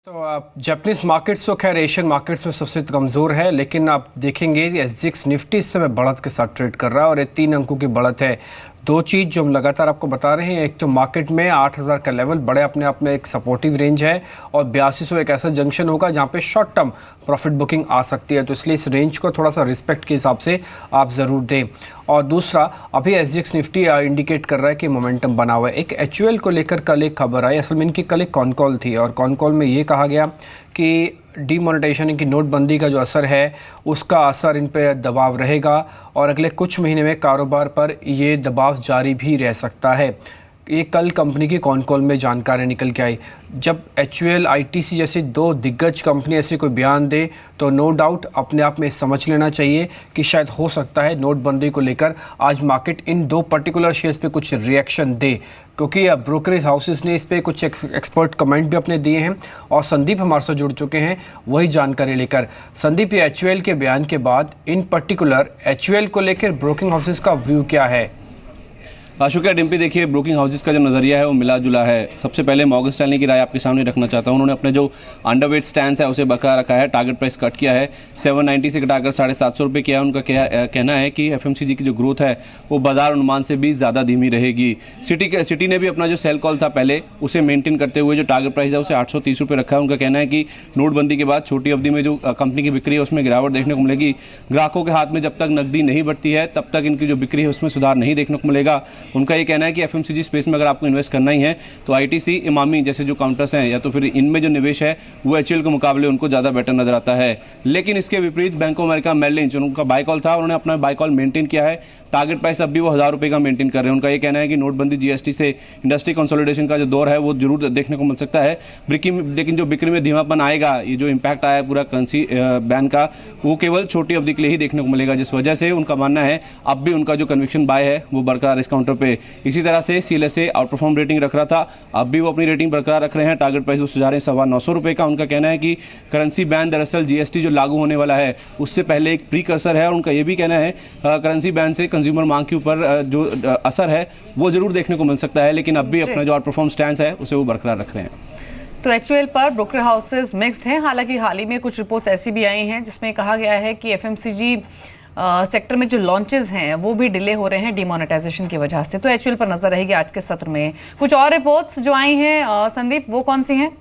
तो आप Japanese markets तो खैर एशियन मार्केट्स में सबसे कमज़ोर है, लेकिन आप देखेंगे एसजीएक्स निफ्टी इस समय बढ़त के साथ ट्रेड कर रहा है और ये 3 अंकों की बढ़त है। दो चीज़ जो हम लगातार आपको बता रहे हैं, एक तो मार्केट में 8000 का लेवल बड़े अपने आप में एक सपोर्टिव रेंज है और 8200 एक ऐसा जंक्शन होगा जहां पे शॉर्ट टर्म प्रॉफिट बुकिंग आ सकती है, तो इसलिए इस रेंज को थोड़ा सा रिस्पेक्ट के हिसाब से आप ज़रूर दें। और दूसरा, अभी एसजीएक्स निफ्टी इंडिकेट कर रहा है कि मोमेंटम बना हुआ है। एक एचयूएल को लेकर कल एक खबर आई, असल में इनकी कल एक कॉन कॉल थी और कॉन कॉल में ये कहा गया कि डीमोनेटाइजेशन की नोटबंदी का जो असर है उसका असर इन पे दबाव रहेगा और अगले कुछ महीने में कारोबार पर ये दबाव जारी भी रह सकता है। ये कल कंपनी की कॉन कॉल में जानकारी निकल के आई। जब एचयूएल आईटीसी जैसी दो दिग्गज कंपनी ऐसे कोई बयान दे तो नो डाउट अपने आप में समझ लेना चाहिए कि शायद हो सकता है नोटबंदी को लेकर आज मार्केट इन दो पर्टिकुलर शेयर्स पे कुछ रिएक्शन दे, क्योंकि ब्रोकरेज हाउसेस ने इस पे कुछ एक्सपर्ट कमेंट भी अपने दिए हैं और संदीप हमारे साथ जुड़ चुके हैं वही जानकारी लेकर। संदीप, ये एचयूएल के बयान के बाद इन पर्टिकुलर एचयूएल को लेकर ब्रोकिंग हाउसेस का व्यू क्या है? शुक्रिया डिम्पी। देखिए, ब्रोकिंग हाउसेस का जो नज़रिया है वो मिला जुला है। सबसे पहले मॉर्गन स्टैनली की राय आपके सामने रखना चाहता हूँ। उन्होंने अपने जो अंडरवेट स्टैंड है उसे बरकरार रखा है, टारगेट प्राइस कट किया है, 790 से घटाकर 750 रुपये किया है। उनका कहना है कि एफएमसीजी की जो ग्रोथ है वो बाजार अनुमान से भी ज़्यादा धीमी रहेगी। सिटी ने भी अपना जो सेल कॉल था पहले उसे मेंटेन करते हुए जो टारगेट प्राइस है उसे 830 रुपये रखा है। उनका कहना है कि नोटबंदी के बाद छोटी अवधि में जो कंपनी की बिक्री है उसमें गिरावट देखने को मिलेगी। ग्राहकों के हाथ में जब तक नकदी नहीं बढ़ती है तब तक इनकी जो बिक्री है उसमें सुधार नहीं देखने को मिलेगा। उनका ये कहना है कि एफएमसीजी स्पेस में अगर आपको इन्वेस्ट करना ही है तो आईटीसी, इमामी जैसे जो काउंटर्स हैं या तो फिर इनमें जो निवेश है वो एचयूएल के मुकाबले उनको ज़्यादा बेटर नजर आता है। लेकिन इसके विपरीत bank of America, Merrill Lynch, उनका बाय कॉल था, उन्होंने अपना बाय कॉल मेंटेन किया है। टारगेट प्राइस अब भी वो 1000 रुपये का मेंटेन कर रहे हैं। उनका ये कहना है कि नोटबंदी, जीएसटी से इंडस्ट्री कंसोलिडेशन का जो दौर है वो जरूर देखने को मिल सकता है। लेकिन जो बिक्री में धीमापन आएगा, ये जो इम्पैक्ट आया पूरा करेंसी बैन का, वो केवल छोटी अवधि के लिए ही देखने को मिलेगा, जिस वजह से उनका मानना है अब भी उनका जो कन्विक्शन बाय है वो बरकरार इस काउंटर पे। इसी तरह से सीएलएसए आउट परफॉर्म रेटिंग रख रहा था, अब भी वो अपनी रेटिंग बरकरार रख रहे हैं। टारगेट प्राइस वो सुझा रहे हैं 925 रुपये का। उनका कहना है कि करेंसी बैन दरअसल जीएसटी जो लागू होने वाला है उससे पहले एक प्रीकर्सर है और उनका ये भी कहना है करेंसी बैन से कंज्यूमर मांग के ऊपर जो असर है वो जरूर देखने को मिल सकता है, लेकिन अब भी अपना जो आउट परफॉर्म स्टैंड है उसे वो बरकरार रख रहे हैं। तो एचयूएल पर ब्रोकर हाउसेस मिक्स्ड हैं। हालांकि हाल ही में कुछ रिपोर्ट्स ऐसी भी आई हैं जिसमें कहा गया है कि एफएमसीजी सेक्टर में जो लॉन्चेस हैं वो भी डिले हो रहे हैं डिमोनेटाइजेशन की वजह से। तो एचयूएल पर नजर रहेगी आज के सत्र में। कुछ और रिपोर्ट्स जो आई हैं संदीप, वो कौन सी हैं?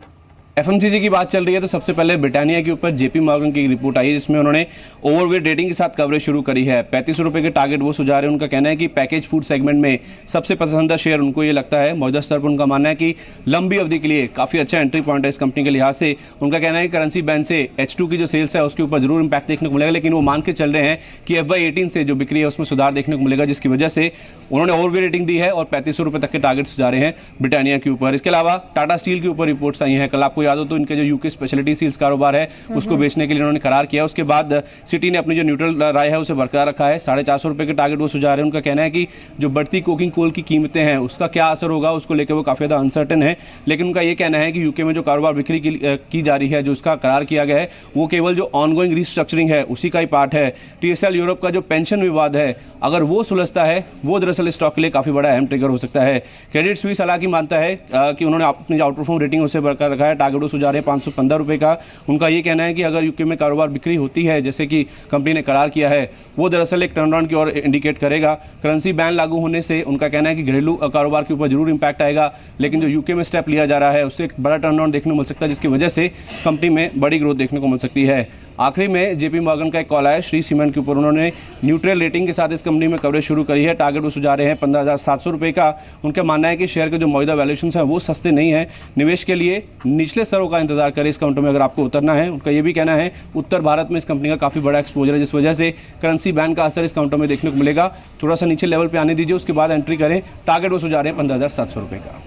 एफएमसीजी की बात चल रही है तो सबसे पहले ब्रिटानिया के ऊपर जेपी मॉर्गन की रिपोर्ट आई है जिसमें उन्होंने ओवरवेट रेटिंग के साथ कवरेज शुरू करी है। 35 रुपये के टारगेट वो सुझा रहे हैं। उनका कहना है कि पैकेज फूड सेगमेंट में सबसे पसंदीदा शेयर उनको ये लगता है। मौजूदा स्तर पर उनका मानना है कि लंबी अवधि के लिए काफ़ी अच्छा एंट्री पॉइंट है इस कंपनी के लिहाज से। उनका कहना है कि करेंसी बैन से H2 की जो सेल्स है उसके ऊपर जरूर इंपैक्ट देखने को मिलेगा, लेकिन वो मान के चल रहे हैं कि FY18 से जो बिक्री है उसमें सुधार देखने को मिलेगा, जिसकी वजह से उन्होंने ओवरवेट रेटिंग दी है और 3500 रुपये तक के टारगेट सुझा रहे हैं ब्रिटानिया के ऊपर। इसके अलावा टाटा स्टील के ऊपर रिपोर्ट्स आई हैं। कल आपको याद हो तो इनके जो यूके स्पेशलिटी सील्स कारोबार है उसको बेचने के लिए उन्होंने करार किया। उसके बाद सिटी ने अपनी जो न्यूट्रल राय है उसे बरकरार रखा है। 450 रुपये के टारगेट वो सुझा रहे हैं। उनका कहना है कि जो बढ़ती कोकिंग कोल की कीमतें हैं उसका क्या असर होगा उसको लेकर वो काफ़ी ज़्यादा अनसर्टेन है, लेकिन उनका ये कहना है कि यूके में जो कारोबार बिक्री की जा रही है, जो उसका करार किया गया है, वो केवल जो ऑनगोइंग रिस्ट्रक्चरिंग है उसी का ही पार्ट है। टीएसएल यूरोप का जो पेंशन विवाद है अगर वो सुलझता है वो दरअसल स्टॉक के लिए काफ़ी बड़ा अहम ट्रिगर हो सकता है। क्रेडिट स्विस हालांकि मानता है कि उन्होंने अपनी आउट परफॉर्म रेटिंग उसे बरकरार रखा है। टारगेट वो सुझा रहे हैं 515 रुपये का। उनका ये कहना है कि अगर यूके में कारोबार बिक्री होती है जैसे कि कंपनी ने करार किया है वो दरअसल एक टर्नअराउंड की ओर इंडिकेट करेगा। करेंसी बैन लागू होने से उनका कहना है कि घरेलू कारोबार के ऊपर जरूर इंपैक्ट आएगा, लेकिन जो यूके में स्टेप लिया जा रहा है उससे एक बड़ा टर्नअराउंड देखने को मिल सकता है, जिसकी वजह से कंपनी में बड़ी ग्रोथ देखने को मिल सकती है। आखिरी में जेपी मॉर्गन का एक कॉल आया श्री सीमेंट के ऊपर। उन्होंने न्यूट्रल रेटिंग के साथ इस कंपनी में कवरेज शुरू करी है। टारगेट वो सुझा रहे हैं 15,700 रुपये का। उनका मानना है कि शेयर के जो मौजूदा वैल्यूएशन है वो सस्ते नहीं है। निवेश के लिए निचले स्तरों का इंतजार करें इस काउंटर में अगर आपको उतरना है। उनका ये भी कहना है उत्तर भारत में इस कंपनी का काफ़ी बड़ा एक्सपोजर है, जिस वजह से करेंसी बैन का असर इस काउंटर में देखने को मिलेगा। थोड़ा सा नीचे लेवल पर आने दीजिए, उसके बाद एंट्री करें। टारगेट वो सुझा रहे हैं 15,700 रुपये का।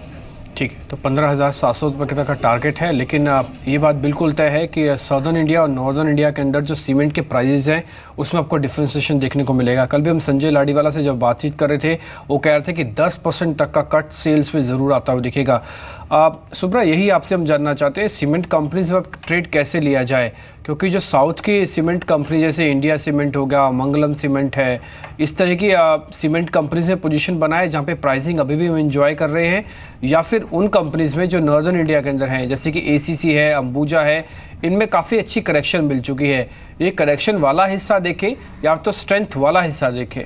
ठीक है, तो 15,700 रुपये तक का टारगेट है, लेकिन ये बात बिल्कुल तय है कि सदर्न इंडिया और नॉर्दर्न इंडिया के अंदर जो सीमेंट के प्राइजेस हैं उसमें आपको डिफ्रेंसिएशन देखने को मिलेगा। कल भी हम संजय लाडीवाला से जब बातचीत कर रहे थे वो कह रहे थे कि 10% तक का कट सेल्स में ज़रूर आता हुआ दिखेगा। सुब्रा, यही आपसे हम जानना चाहते हैं सीमेंट कंपनी से ट्रेड कैसे लिया जाए, क्योंकि जो साउथ की सीमेंट कंपनी जैसे इंडिया सीमेंट हो गया, मंगलम सीमेंट है, इस तरह की सीमेंट कंपनी से पोजीशन बनाए जहाँ पे प्राइसिंग अभी भी हम एंजॉय कर रहे हैं, या फिर उन कंपनीज में जो नॉर्दर्न इंडिया के अंदर हैं, जैसे कि एसीसी है, अंबुजा है, इनमें काफ़ी अच्छी करेक्शन मिल चुकी है। ये करेक्शन वाला हिस्सा देखें या तो स्ट्रेंथ वाला हिस्सा देखें?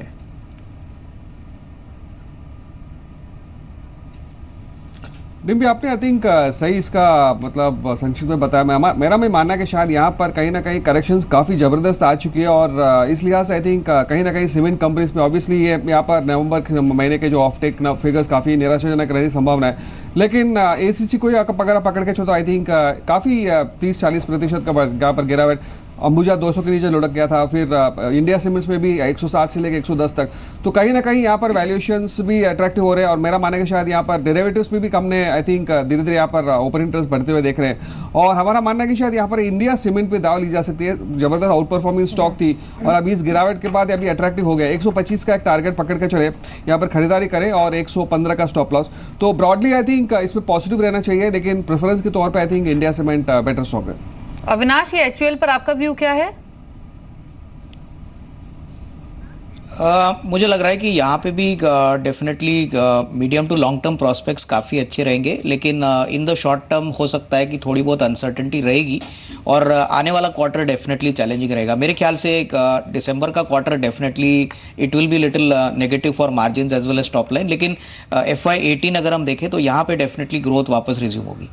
डिम्पी, आपने आई थिंक सही इसका मतलब संक्षिप्त में बताया। मेरा मैं मानना है कि शायद यहाँ पर कहीं ना कहीं करेक्शंस काफ़ी ज़बरदस्त आ चुकी है और इस लिहाज से आई थिंक कहीं ना कहीं सीमेंट कंपनीज में ऑब्वियसली ये यहाँ पर नवंबर महीने के जो ऑफ टेक फिगर्स काफ़ी निराशाजनक रहने की संभावना है। लेकिन एसीसी को अगर पकड़ के चलो तो आई थिंक काफ़ी 30-40% का यहाँ पर गिरावट। अंबुजा 200 के नीचे लुढ़क गया था, फिर इंडिया सीमेंट्स में भी 160 से लेकर 110 तक। तो कहीं ना कहीं यहाँ पर वैल्यूएशंस भी अट्रैक्टिव हो रहे हैं और मेरा मानना है कि शायद यहाँ पर डेरिवेटिव्स में भी हमने आई थिंक धीरे धीरे यहाँ पर ओपन इंटरेस्ट बढ़ते हुए देख रहे हैं। और हमारा मानना है कि शायद यहाँ पर इंडिया सीमेंट पे दाव ली जा सकती है। जबरदस्त आउट परफॉर्मिंग स्टॉक थी और अभी इस गिरावट के बाद अभी अट्रैक्टिव हो गया। 125 का एक टारगेट पकड़ के चले, यहाँ पर खरीदारी करें और 115 का स्टॉप लॉस। तो ब्रॉडली आई थिंक इसमें पॉजिटिव रहना चाहिए, लेकिन प्रेफरेंस के तौर पर I think India cement better stock है। अविनाश, ये एचयूएल पर आपका व्यू क्या है? मुझे लग रहा है कि यहाँ पे भी definitely medium to long term prospects काफ़ी अच्छे रहेंगे, लेकिन इन द शॉर्ट टर्म हो सकता है कि थोड़ी बहुत अनसर्टेनिटी रहेगी और आने वाला क्वार्टर डेफिनेटली चैलेंजिंग रहेगा। मेरे ख्याल से दिसंबर का quarter definitely it will be little negative for margins as well as top line, लेकिन FY18 अगर हम देखें तो यहाँ पे डेफिनेटली ग्रोथ वापस रिज्यूम होगी।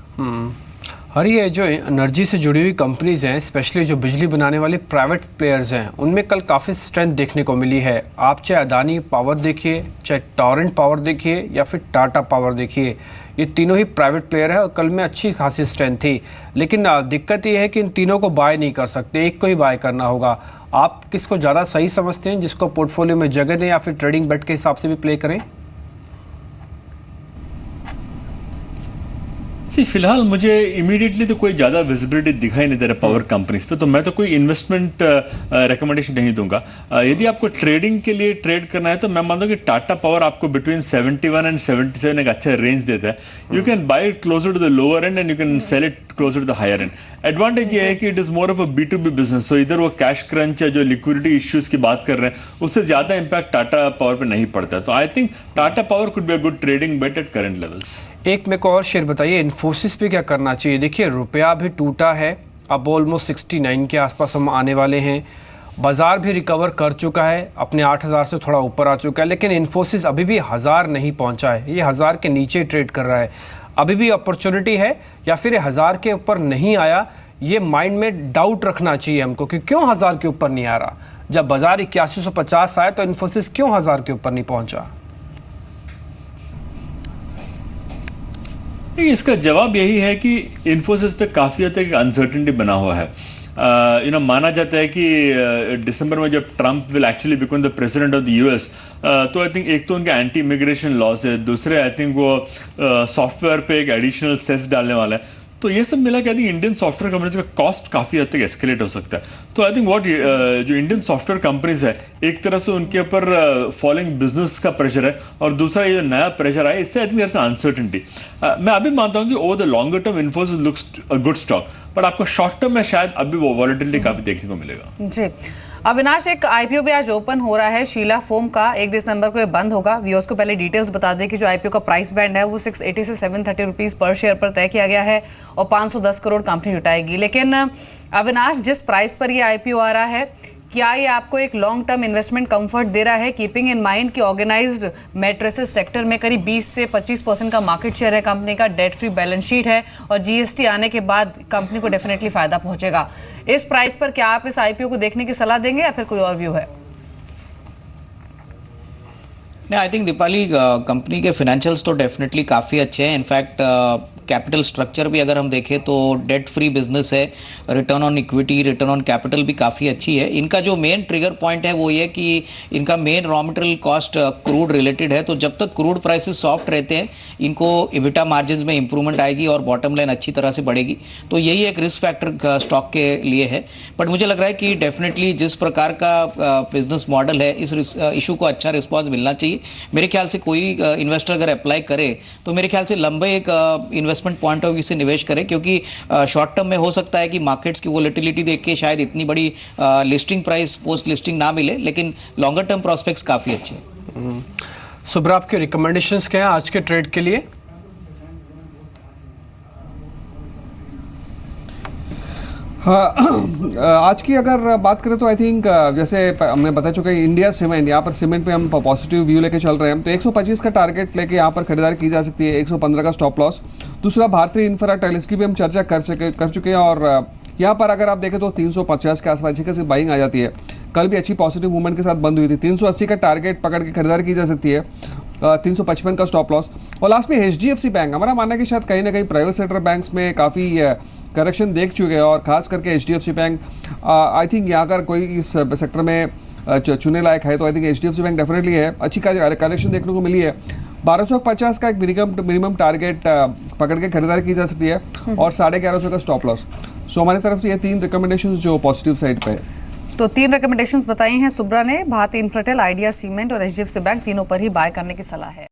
और ये जो एनर्जी से जुड़ी हुई कंपनीज हैं, स्पेशली जो बिजली बनाने वाले प्राइवेट प्लेयर्स हैं, उनमें कल काफ़ी स्ट्रेंथ देखने को मिली है। आप चाहे अदानी पावर देखिए, चाहे टॉरेंट पावर देखिए या फिर टाटा पावर देखिए, ये तीनों ही प्राइवेट प्लेयर है और कल में अच्छी खासी स्ट्रेंथ थी। लेकिन दिक्कत ये है कि इन तीनों को बाय नहीं कर सकते, एक को ही बाय करना होगा। आप किसको ज़्यादा सही समझते हैं, जिसको पोर्टफोलियो में जगह दें या फिर ट्रेडिंग बेट के हिसाब से भी प्ले करें? फिलहाल मुझे इमीडिएटली तो कोई ज़्यादा विजिबिलिटी दिखाई नहीं दे रहा पावर कंपनीज पे, तो मैं तो कोई इन्वेस्टमेंट रिकमेंडेशन नहीं दूंगा। यदि आपको ट्रेडिंग के लिए ट्रेड करना है तो मैं मानता हूँ कि टाटा पावर आपको बिटवीन 71 एंड 77 एक अच्छा रेंज देता है। You can buy it closer to the lower end and you can sell it closer to the higher end. Advantage ये है कि it is more of a B2B business, so इधर वो cash crunch है, जो liquidity issues की बात कर रहे हैं, उससे ज़्यादा इंपैक्ट टाटा पावर पे नहीं पड़ता। तो I think Tata Power could be a good trading bet at current levels. एक मेरे को और शेयर बताइए, इन्फोसिस पे क्या करना चाहिए? देखिए, रुपया भी टूटा है, अब ऑलमोस्ट 69 के आसपास हम आने वाले हैं। बाजार भी रिकवर कर चुका है, अपने 8000 से थोड़ा ऊपर आ चुका है, लेकिन इन्फोसिस अभी भी 1000 नहीं पहुंचा है। ये 1000 के नीचे ट्रेड कर रहा है। अभी भी अपॉर्चुनिटी है या फिर 1000 के ऊपर नहीं आया? ये माइंड में डाउट रखना चाहिए हमको कि क्यों 1000 के ऊपर नहीं आ रहा। जब बाजार 8150 आया तो इन्फोसिस क्यों 1000 के ऊपर नहीं पहुंचा? इसका जवाब यही है कि इन्फोसिस पे काफ़ी हद तक अनसर्टेनिटी बना हुआ है। माना जाता है कि दिसंबर में जब Trump will actually become the president of the US, तो आई थिंक एक तो उनके एंटी इमिग्रेशन लॉस है, दूसरे आई थिंक वो सॉफ्टवेयर पे एक एडिशनल सेस डालने वाला है। तो ये सब मिला के I think Indian software companies का कॉस्ट काफ़ी हद तक एस्केलेट हो सकता है। तो आई थिंक जो इंडियन सॉफ्टवेयर कंपनीज है, एक तरफ से उनके ऊपर फॉलोइंग बिजनेस का प्रेशर है और दूसरा ये जो नया प्रेशर आया, इससे I think there is uncertainty. मैं अभी मानता हूँ कि over the longer term Infosys looks a good stock, but आपको शॉर्ट टर्म में शायद अभी वो वॉलेटिलिटी काफ़ी देखने को मिलेगा। जी अविनाश, एक IPO भी आज ओपन हो रहा है शीला फोम का, 1 दिसंबर को ये बंद होगा। व्यूअर्स को पहले डिटेल्स बता दें कि जो IPO का प्राइस बैंड है वो 680 से 730 रुपीज़ पर शेयर पर तय किया गया है और 510 करोड़ कंपनी जुटाएगी। लेकिन अविनाश, जिस प्राइस पर ये IPO आ रहा है, क्या ये आपको एक लॉन्ग टर्म इन्वेस्टमेंट कंफर्ट दे रहा है, कीपिंग इन माइंड कि ऑर्गेनाइज्ड मैट्रेसेस सेक्टर में करीब 20 से 25% का मार्केट शेयर है कंपनी का, डेट फ्री बैलेंस शीट है और GST आने के बाद कंपनी को डेफिनेटली फायदा पहुंचेगा। इस प्राइस पर क्या आप इस IPO को देखने की सलाह देंगे या फिर कोई और व्यू है? नहीं, आई थिंक दीपाली, कंपनी के फाइनेंशियल्स तो डेफिनेटली काफ़ी अच्छे हैं। इनफैक्ट कैपिटल स्ट्रक्चर भी अगर हम देखें तो डेट फ्री बिजनेस है, return on equity, return on capital भी काफ़ी अच्छी है। इनका जो मेन ट्रिगर पॉइंट है वो ये कि इनका main raw material cost crude related है, तो जब तक क्रूड प्राइसेस सॉफ्ट रहते हैं इनको EBITDA मार्जिन में इंप्रूवमेंट आएगी और बॉटम लाइन अच्छी तरह से बढ़ेगी। तो यही एक रिस्क फैक्टर स्टॉक के लिए है। बट मुझे लग रहा है कि डेफिनेटली जिस प्रकार का बिजनेस मॉडल है, इस इशू को अच्छा रिस्पॉन्स मिलना चाहिए। मेरे ख्याल से कोई इन्वेस्टर अगर अप्लाई करे तो मेरे ख्याल से लंबे एक इन्वेस्टमेंट पॉइंट ऑफ व्यू से निवेश करें, क्योंकि शॉर्ट टर्म में हो सकता है कि मार्केट्स की वोलेटिलिटी देख के शायद इतनी बड़ी लिस्टिंग प्राइस पोस्ट लिस्टिंग ना मिले, लेकिन लॉन्गर टर्म प्रॉस्पेक्ट्स काफ़ी अच्छे हैं। सुब्रा, आपके रिकमेंडेशंस क्या हैं आज के ट्रेड के लिए? हाँ आज की अगर बात करें तो आई थिंक जैसे हमने बता चुके हैं इंडिया सीमेंट, यहाँ पर सीमेंट पे हम पॉजिटिव व्यू लेके चल रहे हैं, तो 125 का टारगेट लेके यहाँ पर खरीदारी की जा सकती है, 115 का स्टॉप लॉस। दूसरा भारतीय इंफ्राटेल, इसकी भी हम चर्चा कर चुके हैं और यहाँ पर अगर आप देखें तो 350 के आसपास अच्छी खासी बाइंग आ जाती है। कल भी अच्छी पॉजिटिव मूवमेंट के साथ बंद हुई थी। 380 का टारगेट पकड़ के खरीदारी की जा सकती है, 355 का स्टॉप लॉस। और लास्ट में HDFC बैंक, हमारा मानना है कि शायद कहीं ना कहीं प्राइवेट सेक्टर बैंक्स में काफ़ी करेक्शन देख चुके हैं और खास करके HDFC बैंक आई थिंक यहाँ अगर कोई इस सेक्टर में चुने लायक है तो I think HDFC bank definitely है। अच्छी करेक्शन देखने को मिली है। 1250 का एक मिनिमम टारगेट पकड़ के खरीदारी की जा सकती है और 1150 का स्टॉप लॉस। सो हमारी तरफ से ये 3 रिकमेंडेशंस जो पॉजिटिव साइड पे है। तो 3 रिकमेंडेशंस बताई हैं सुब्रा ने, भारतीय इंफ्राटेल, आइडिया सीमेंट और HDFC बैंक, तीनों पर ही बाय करने की सलाह है।